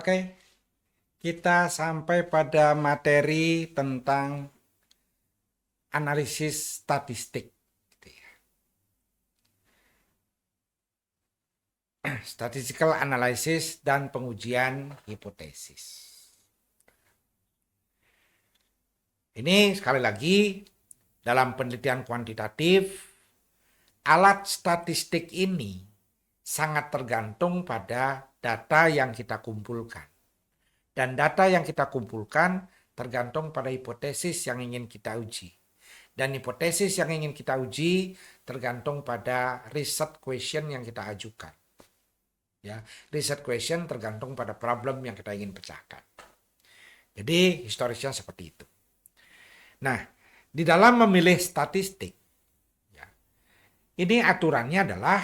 Oke, kita sampai pada materi tentang analisis statistik. Gitu ya. Statistical analysis dan pengujian hipotesis. Ini sekali lagi dalam penelitian kuantitatif, alat statistik ini sangat tergantung pada data yang kita kumpulkan. Dan data yang kita kumpulkan tergantung pada hipotesis yang ingin kita uji. Dan hipotesis yang ingin kita uji tergantung pada research question yang kita ajukan. Ya, research question tergantung pada problem yang kita ingin pecahkan. Jadi historisnya seperti itu. Nah, di dalam memilih statistik, ya, ini aturannya adalah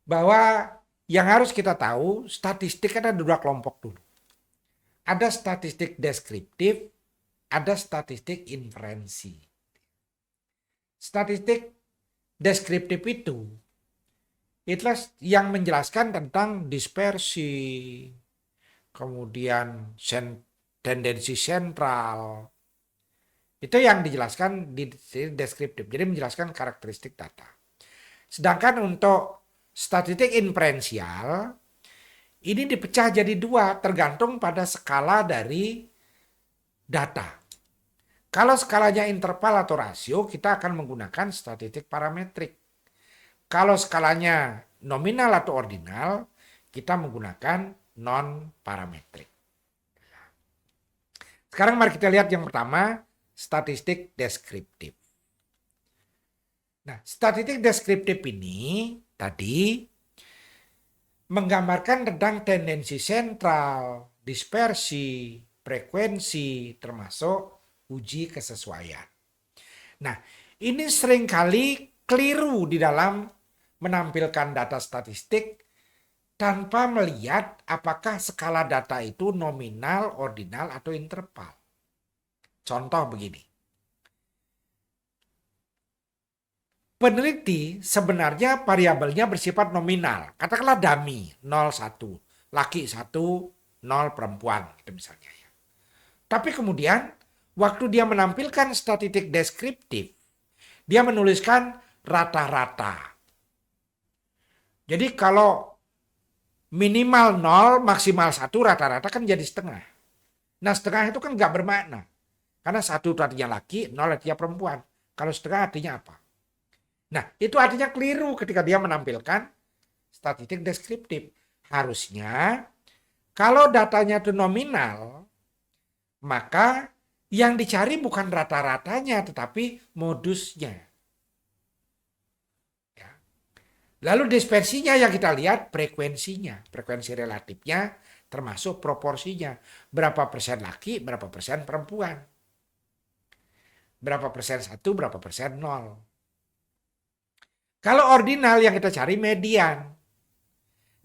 bahwa yang harus kita tahu, statistik ada dua kelompok dulu. Ada statistik deskriptif, ada statistik inferensi. Statistik deskriptif itu itulah yang menjelaskan tentang dispersi, kemudian tendensi sentral. Itu yang dijelaskan di deskriptif. Jadi menjelaskan karakteristik data. Sedangkan untuk statistik inferensial ini dipecah jadi dua tergantung pada skala dari data. Kalau skalanya interval atau rasio, kita akan menggunakan statistik parametrik. Kalau skalanya nominal atau ordinal, kita menggunakan non-parametrik. Sekarang mari kita lihat yang pertama, statistik deskriptif. Nah, statistik deskriptif ini tadi menggambarkan tentang tendensi sentral, dispersi, frekuensi, termasuk uji kesesuaian. Nah, ini seringkali keliru di dalam menampilkan data statistik tanpa melihat apakah skala data itu nominal, ordinal, atau interval. Contoh begini. Peneliti sebenarnya variabelnya bersifat nominal. Katakanlah dummy 01, laki 1, 0 perempuan gitu misalnya ya. Tapi kemudian waktu dia menampilkan statistik deskriptif, dia menuliskan rata-rata. Jadi kalau minimal 0, maksimal 1, rata-rata kan jadi setengah. Nah setengah itu kan nggak bermakna. Karena 1 artinya laki, 0 artinya perempuan. Kalau setengah artinya apa? Nah, itu artinya keliru ketika dia menampilkan statistik deskriptif. Harusnya, kalau datanya itu nominal, maka yang dicari bukan rata-ratanya, tetapi modusnya. Ya. Lalu dispersinya yang kita lihat frekuensinya, frekuensi relatifnya, termasuk proporsinya. Berapa persen laki, berapa persen perempuan. Berapa persen 1, berapa persen 0. Kalau ordinal yang kita cari median.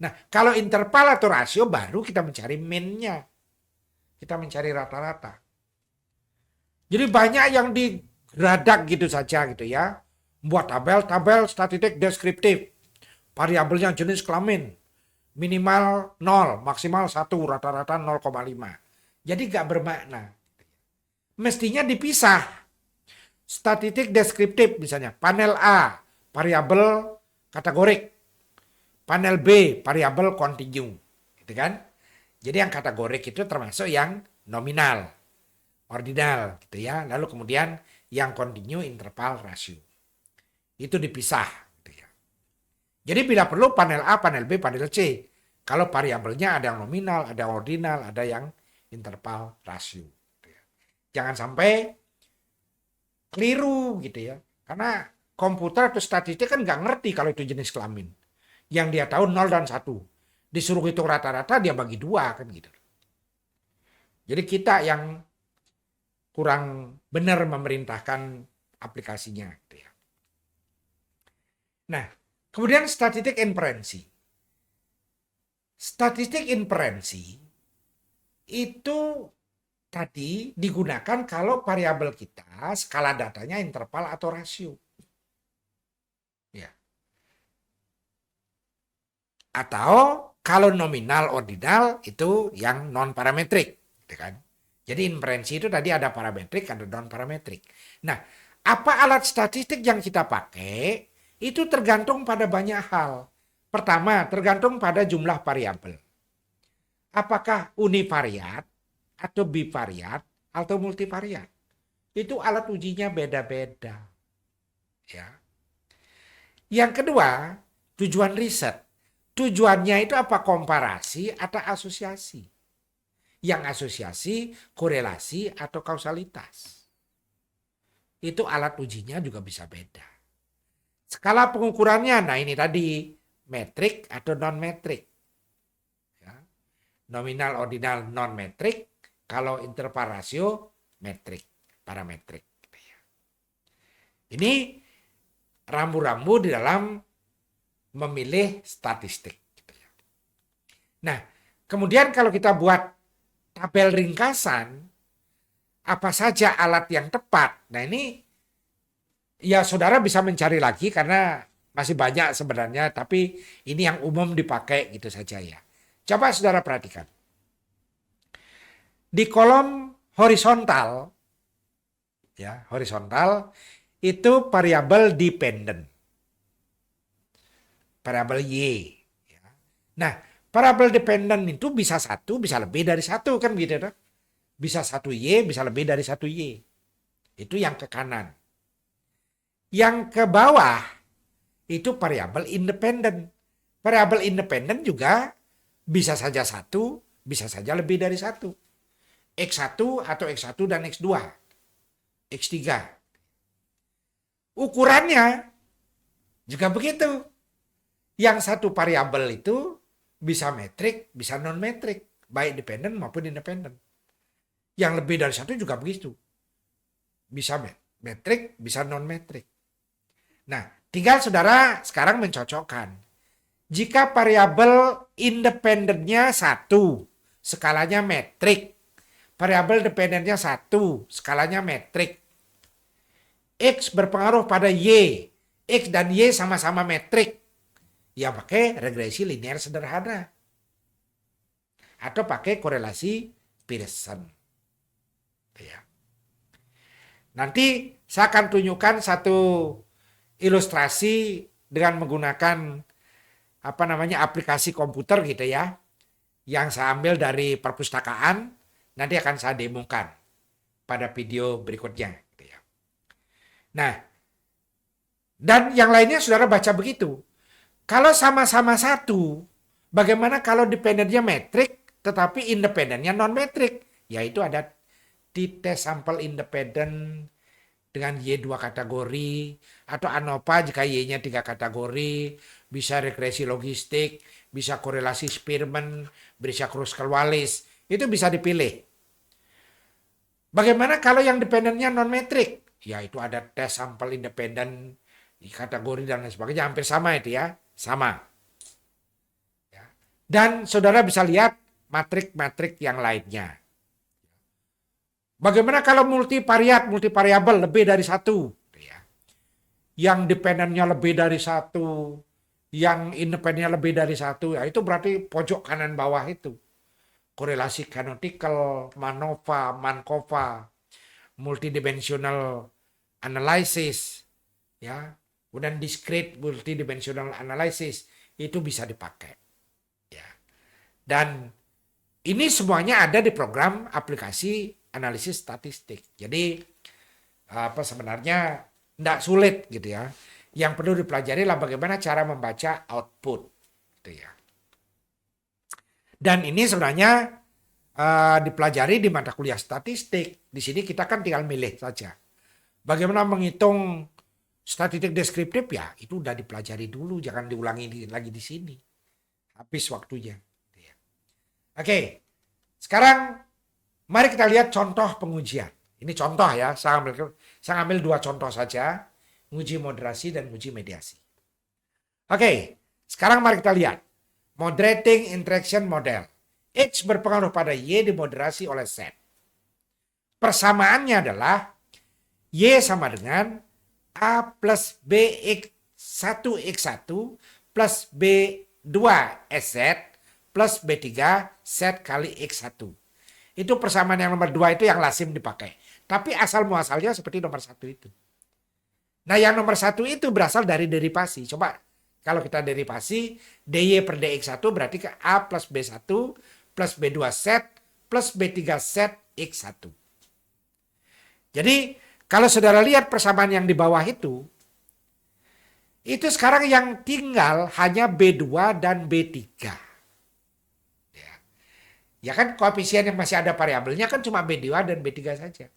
Nah, kalau interval atau rasio baru kita mencari mean-nya. Kita mencari rata-rata. Jadi banyak yang digeradak gitu saja gitu ya. Buat tabel statistik deskriptif. Variabelnya jenis kelamin. Minimal 0, maksimal 1, rata-rata 0,5. Jadi gak bermakna. Mestinya dipisah. Statistik deskriptif misalnya. Panel A, variabel kategorik. Panel B, variabel kontinu. Gitu kan? Jadi yang kategorik itu termasuk yang nominal, ordinal gitu ya. Lalu kemudian yang kontinu, interval, rasio. Itu dipisah gitu ya. Jadi bila perlu panel A, panel B, panel C. Kalau variabelnya ada yang nominal, ada yang ordinal, ada yang interval, rasio. Gitu ya. Jangan sampai keliru gitu ya. Karena komputer atau statistik kan nggak ngerti kalau itu jenis kelamin. Yang dia tahu 0 dan 1. Disuruh hitung rata-rata dia bagi 2 kan gitu. Jadi kita yang kurang benar memerintahkan aplikasinya gitu ya. Nah, kemudian statistik inferensi. Statistik inferensi itu tadi digunakan kalau variabel kita skala datanya interval atau rasio. Ya. Atau Kalau nominal ordinal itu yang non parametrik, gitu kan? Jadi inferensi itu tadi ada parametrik, ada non parametrik. Nah, apa alat statistik yang kita pakai itu tergantung pada banyak hal. Pertama, tergantung pada jumlah variabel. Apakah univariat atau bivariat atau multivariat? Itu alat ujinya beda-beda. Ya. Yang kedua, tujuan riset. Tujuannya itu apa? Komparasi atau asosiasi? Yang asosiasi, korelasi atau kausalitas. Itu alat ujinya juga bisa beda. Skala pengukurannya, nah ini tadi, metrik atau non-metrik. Ya. Nominal, ordinal, non-metrik. Kalau interval rasio, metrik, parametrik. Ini rambu-rambu di dalam memilih statistik. Nah, kemudian kalau kita buat tabel ringkasan, apa saja alat yang tepat. Nah ini ya saudara bisa mencari lagi karena masih banyak sebenarnya, tapi ini yang umum dipakai gitu saja ya. Coba saudara perhatikan. Di kolom horizontal, ya horizontal itu variabel dependent. Variabel Y. Nah, variabel dependent itu bisa satu, bisa lebih dari satu kan gitu. Bisa satu Y, bisa lebih dari satu Y. Itu yang ke kanan. Yang ke bawah itu variabel independen. Variabel independen juga bisa saja satu, bisa saja lebih dari satu. X1 atau X1 dan X2. X3. Ukurannya juga begitu. Yang satu variabel itu bisa metrik, bisa non-metrik. Baik dependen maupun independen. Yang lebih dari satu juga begitu. Bisa metrik, bisa non-metrik. Nah, tinggal saudara sekarang mencocokkan. Jika variabel independennya satu, skalanya metrik. Variabel dependennya satu, skalanya metrik. X berpengaruh pada Y. X dan Y sama-sama metrik. Ya pakai regresi linear sederhana. Atau pakai korelasi Pearson. Ya. Nanti saya akan tunjukkan satu ilustrasi dengan menggunakan aplikasi komputer gitu ya. Yang saya ambil dari perpustakaan, nanti akan saya demokan pada video berikutnya. Gitu ya. Nah, dan yang lainnya saudara baca begitu. Kalau sama-sama satu, bagaimana kalau dependennya metrik tetapi independennya non-metrik? Yaitu ada t-test sampel independen dengan Y2 kategori, atau ANOVA jika Y-nya 3 kategori, bisa regresi logistik, bisa korelasi Spearman, bisa Kruskal-Wallis, itu bisa dipilih. Bagaimana kalau yang dependennya non-metrik? Yaitu ada tes sampel independen, kategori dan lain sebagainya, hampir sama itu ya. Sama. Dan saudara bisa lihat matrik-matrik yang lainnya. Bagaimana kalau multivariabel lebih dari satu? Yang dependennya lebih dari satu, yang independennya lebih dari satu, ya itu berarti pojok kanan bawah itu. Korelasi canonical, MANOVA, MANCOVA, multidimensional analysis, ya. Kemudian discrete multidimensional analysis itu bisa dipakai. Ya. Dan ini semuanya ada di program aplikasi analisis statistik. Jadi sebenarnya tidak sulit gitu ya. Yang perlu dipelajari adalah bagaimana cara membaca output. Gitu ya. Dan ini sebenarnya dipelajari di mata kuliah statistik. Di sini kita kan tinggal milih saja. Bagaimana menghitung statistik deskriptif ya itu udah dipelajari dulu, jangan diulangi lagi di sini. Habis waktunya. Oke, sekarang mari kita lihat contoh pengujian. Ini contoh ya, saya ambil dua contoh saja, uji moderasi dan uji mediasi. Oke, sekarang mari kita lihat. Moderating interaction model. X berpengaruh pada Y dimoderasi oleh Z. Persamaannya adalah Y sama dengan A plus BX1X1 plus B2SZ plus B3 set kali X1. Itu persamaan yang nomor 2 itu yang lazim dipakai. Tapi asal muasalnya seperti nomor 1 itu. Nah yang nomor 1 itu berasal dari derivasi. Coba kalau kita derivasi dy per dx1 berarti ke A plus B1 plus B2 set plus B3 set X1. Jadi kalau saudara lihat persamaan yang di bawah itu sekarang yang tinggal hanya B2 dan B3. Ya kan koefisien yang masih ada variabelnya kan cuma B2 dan B3 saja.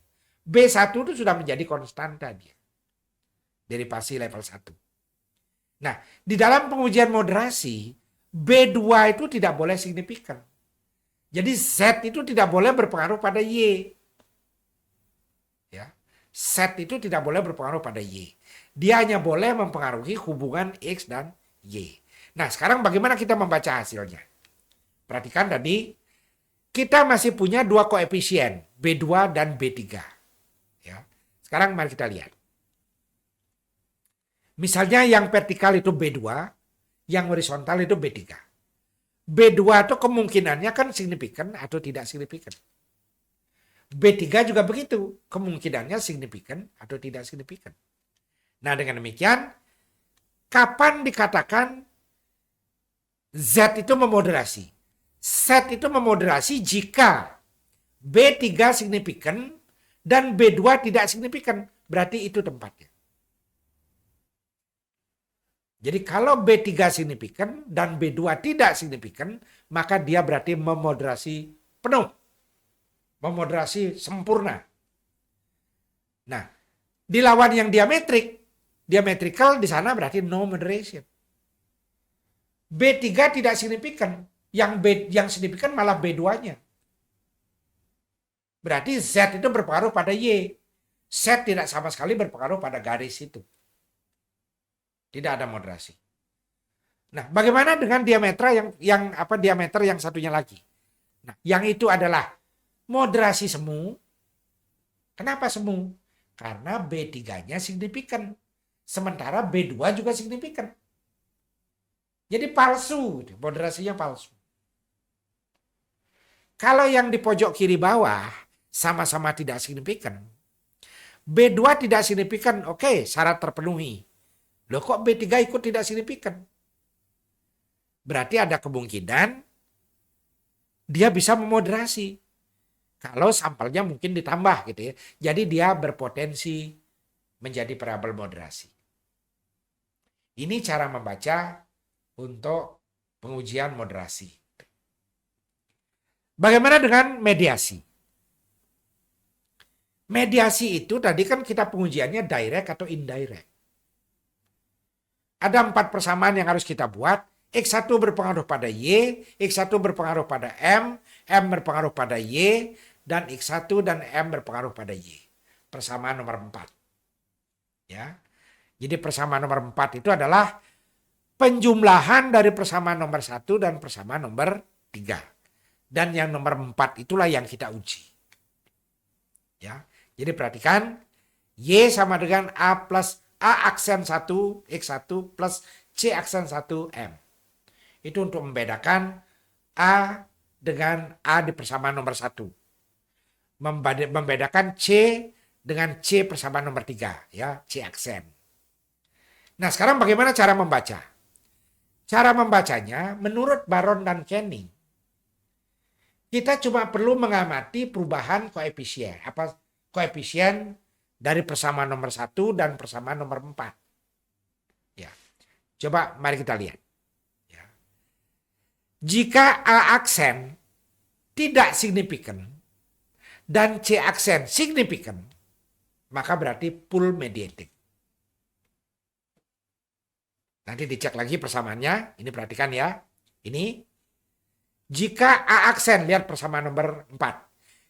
B1 itu sudah menjadi konstanta dia. Derivasi level 1. Nah, di dalam pengujian moderasi, B2 itu tidak boleh signifikan. Jadi Z itu tidak boleh berpengaruh pada Y. Ya. Z itu tidak boleh berpengaruh pada Y. Dia hanya boleh mempengaruhi hubungan X dan Y. Nah, sekarang bagaimana kita membaca hasilnya? Perhatikan tadi, kita masih punya dua koefisien, B2 dan B3. Ya. Sekarang mari kita lihat. Misalnya yang vertikal itu B2, yang horizontal itu B3. B2 itu kemungkinannya kan signifikan atau tidak signifikan. B3 juga begitu, kemungkinannya signifikan atau tidak signifikan. Nah dengan demikian, kapan dikatakan Z itu memoderasi? Z itu memoderasi jika B3 signifikan dan B2 tidak signifikan. Berarti itu tempatnya. Jadi kalau B3 signifikan dan B2 tidak signifikan, maka dia berarti memoderasi penuh. Memoderasi sempurna. Nah, di lawan yang diametrikal di sana berarti no moderation. B3 tidak signifikan, yang signifikan malah B2-nya. Berarti Z itu berpengaruh pada Y. Z tidak sama sekali berpengaruh pada garis itu. Tidak ada moderasi. Nah, bagaimana dengan diameter diameter yang satunya lagi? Nah, yang itu adalah moderasi semu. Kenapa semu? Karena B3-nya signifikan. Sementara B2 juga signifikan. Jadi palsu, moderasinya palsu. Kalau yang di pojok kiri bawah sama-sama tidak signifikan. B2 tidak signifikan, oke, syarat terpenuhi. Loh kok B3 ikut tidak signifikan? Berarti ada kemungkinan dia bisa memoderasi. Kalau sampelnya mungkin ditambah gitu ya. Jadi dia berpotensi menjadi variabel moderasi. Ini cara membaca untuk pengujian moderasi. Bagaimana dengan mediasi? Mediasi itu tadi kan kita pengujiannya direct atau indirect. Ada 4 persamaan yang harus kita buat. X1 berpengaruh pada Y, X1 berpengaruh pada M berpengaruh pada Y, dan X1 dan M berpengaruh pada Y. Persamaan nomor 4. Ya. Jadi persamaan nomor 4 itu adalah penjumlahan dari persamaan nomor 1 dan persamaan nomor 3. Dan yang nomor 4 itulah yang kita uji. Ya. Jadi perhatikan, Y sama dengan A plus A aksen 1 X1 plus C aksen 1 M. Itu untuk membedakan A dengan A di persamaan nomor 1. Membedakan C dengan C persamaan nomor 3. Ya, C aksen. Nah sekarang bagaimana cara membaca? Cara membacanya menurut Baron dan Canning. Kita cuma perlu mengamati perubahan koefisien. Koefisien dari persamaan nomor 1 dan persamaan nomor 4. Ya. Coba mari kita lihat. Ya. Jika A aksen tidak signifikan dan C aksen signifikan, maka berarti full mediated. Nanti dicek lagi persamaannya. Ini perhatikan ya. Ini. Jika A aksen, lihat persamaan nomor 4.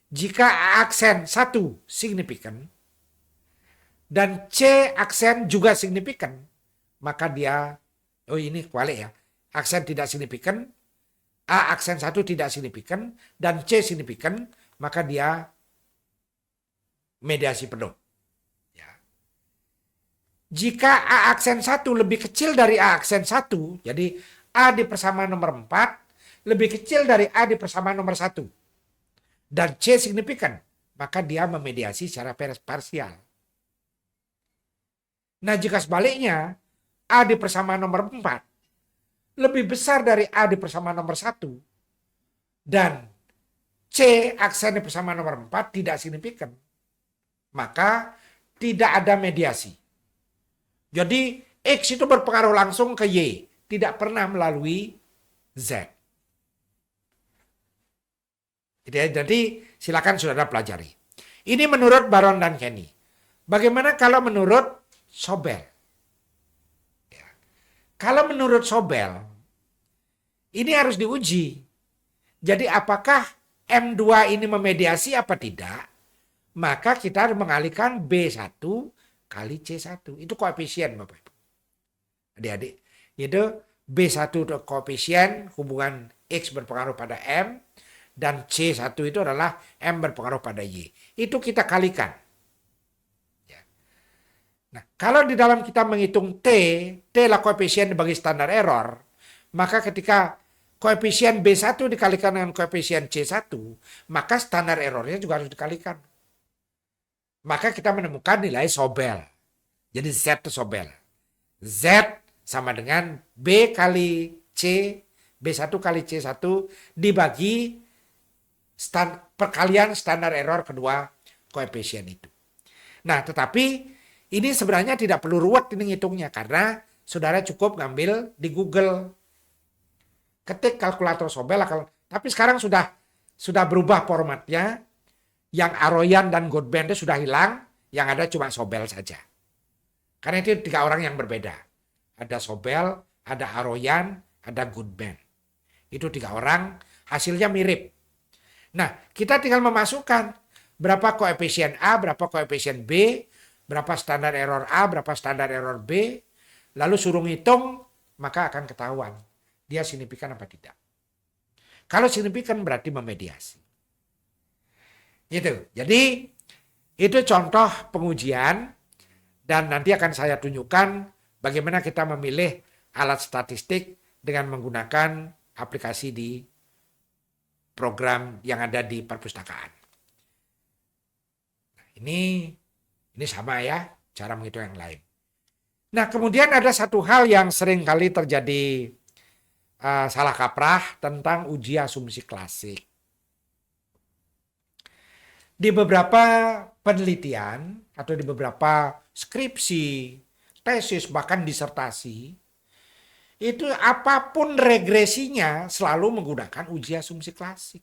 Jika A aksen 1 signifikan, dan C aksen juga signifikan, maka dia, oh ini kualik ya, aksen tidak signifikan, A aksen 1 tidak signifikan, dan C signifikan, maka dia mediasi penuh. Ya. Jika A aksen 1 lebih kecil dari A aksen 1, jadi A di persamaan nomor 4 lebih kecil dari A di persamaan nomor 1 dan C signifikan, maka dia memediasi secara parsial. Nah, jika sebaliknya A di persamaan nomor 4 lebih besar dari A di persamaan nomor 1 dan C aksen di persamaan nomor 4 tidak signifikan, maka tidak ada mediasi. Jadi X itu berpengaruh langsung ke Y, tidak pernah melalui Z. Jadi silakan saudara pelajari. Ini menurut Baron dan Kenny. Bagaimana kalau menurut Sobel? Ya. Kalau menurut Sobel, ini harus diuji. Jadi apakah M2 ini memediasi apa tidak? Maka kita harus mengalihkan B1 kali C1. Itu koefisien Bapak Ibu. Adik-adik. Itu B1 itu koefisien hubungan X berpengaruh pada M. Dan C1 itu adalah M berpengaruh pada Y. Itu kita kalikan. Ya. Nah, kalau di dalam kita menghitung T adalah koefisien bagi standar error, maka ketika koefisien B1 dikalikan dengan koefisien C1, maka standar errornya juga harus dikalikan. Maka kita menemukan nilai Sobel. Jadi Z itu Sobel. Z sama dengan B kali C, B1 kali C1 dibagi perkalian standar error kedua koefisien itu. Nah, tetapi ini sebenarnya tidak perlu ruwet ini ngitungnya karena saudara cukup ngambil di Google. Ketik kalkulator Sobel, tapi sekarang sudah berubah formatnya. Yang Aroyan dan Goodman itu sudah hilang, yang ada cuma Sobel saja. Karena itu 3 orang yang berbeda. Ada Sobel, ada Aroyan, ada Goodman. Itu 3 orang, hasilnya mirip. Nah, kita tinggal memasukkan berapa koefisien A, berapa koefisien B, berapa standar error A, berapa standar error B, lalu suruh ngitung, maka akan ketahuan dia signifikan apa tidak. Kalau signifikan berarti memediasi. Gitu. Jadi itu contoh pengujian dan nanti akan saya tunjukkan bagaimana kita memilih alat statistik dengan menggunakan aplikasi di program yang ada di perpustakaan. Nah, ini sama ya cara menghitung yang lain. Nah, kemudian ada satu hal yang sering kali terjadi salah kaprah tentang uji asumsi klasik. Di beberapa penelitian atau di beberapa skripsi, tesis, bahkan disertasi, itu apapun regresinya selalu menggunakan uji asumsi klasik.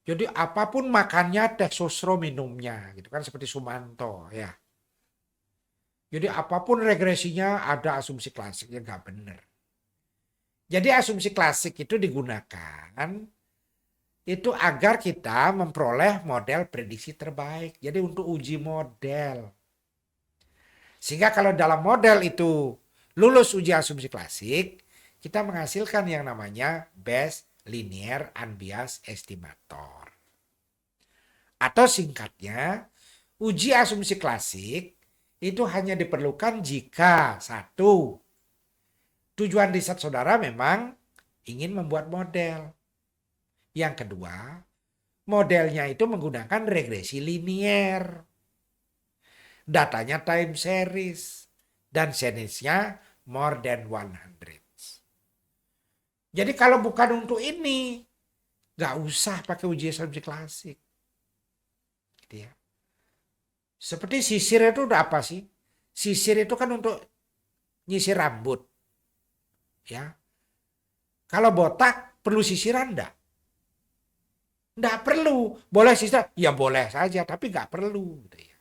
Jadi apapun makannya teh sosro minumnya, gitu kan seperti Sumanto ya. Jadi apapun regresinya ada asumsi klasik yang nggak benar. Jadi asumsi klasik itu digunakan itu agar kita memperoleh model prediksi terbaik. Jadi untuk uji model. Sehingga kalau dalam model itu lulus uji asumsi klasik, kita menghasilkan yang namanya Best Linear Unbiased Estimator. Atau singkatnya, uji asumsi klasik itu hanya diperlukan jika satu, tujuan riset saudara memang ingin membuat model. Yang kedua, modelnya itu menggunakan regresi linier. Datanya time series. Dan series-nya more than 100. Jadi kalau bukan untuk ini, nggak usah pakai uji asumsi klasik. Gitu ya. Seperti sisir itu udah apa sih? Sisir itu kan untuk nyisir rambut. Ya. Kalau botak perlu sisiran enggak? Enggak perlu. Boleh sisir? Ya boleh saja, tapi enggak perlu. Gitu ya.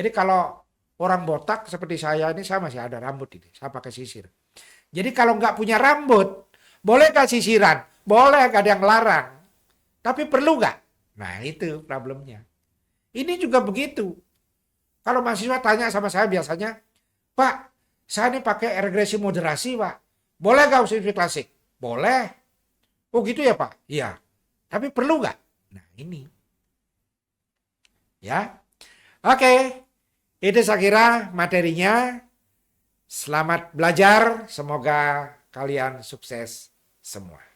Jadi kalau orang botak seperti saya ini, saya masih ada rambut ini. Saya pakai sisir. Jadi kalau enggak punya rambut, boleh enggak sisiran? Boleh, enggak ada yang larang. Tapi perlu enggak? Nah itu problemnya. Ini juga begitu. Kalau mahasiswa tanya sama saya biasanya, Pak, saya ini pakai regresi moderasi, Pak. Boleh nggak asumsi klasik? Boleh. Oh gitu ya, Pak? Iya. Tapi perlu nggak? Nah ini. Ya. Oke. Itu saya kira materinya. Selamat belajar. Semoga Kalian sukses semua.